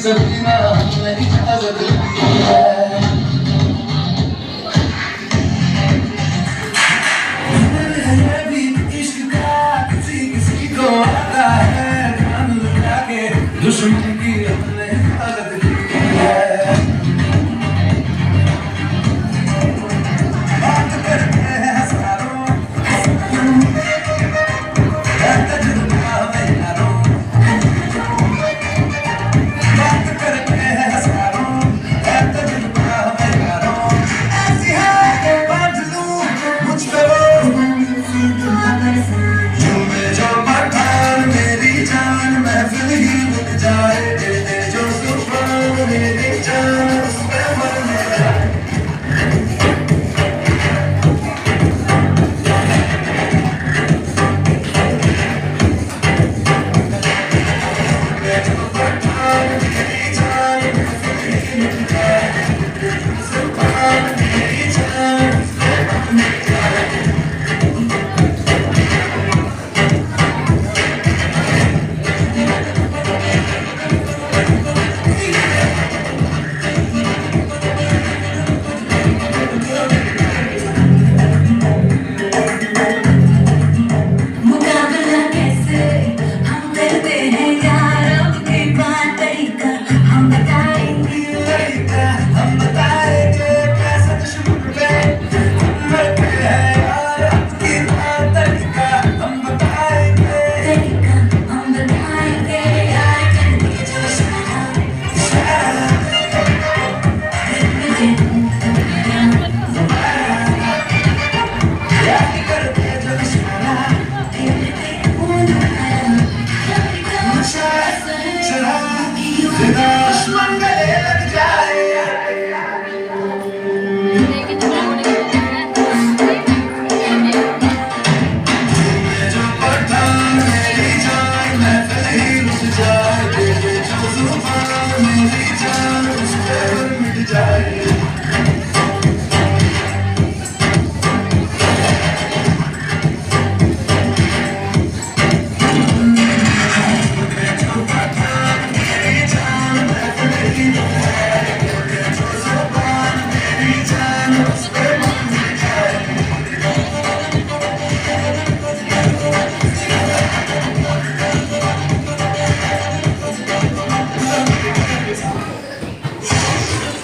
सफीना हमने इजाजत ली है। ये भी इश्क का किसी किसी को आता है, जान लगा के दुश्मन की हमने हिफाजत की है। बात करते हैं हजारों, तजुर्बा है यारों। बात करते हैं हजारों, तजुर्बा है यारों। ऐसी है बात लूं मुझ पे वो, झूमे जो पठान मेरी जान महफिल ही रुक जाए, दे दे जो सुभान मेरी जान उस पे मरने जाए। जो पठान मेरी जान महफिल ही रुक जाए, सुभान मेरी जान उस पे मरने जाए। मुकाबला कैसे हम करते हैं यार, अब की बात तरीका हम बताएंगे। तरीका हम बताएंगे, कैसे दुश्मन पे हम मरते हैं यार, आपकी बात तरीका हम बताएंगे। तरीका हम बताएंगे यार, करके जो इशारा दिल में याद करते जो इशारा, नशा शराब फिदा दुश्मन गले लग जाए। जो पठान मेरी जान महफिल ही रुक जाए, दे दे जो जुबान मेरी जान उस पे मिट जाए। मेरी जान महफिल ही रुक जाए, दे दे जो जुबान मेरी जान उस पे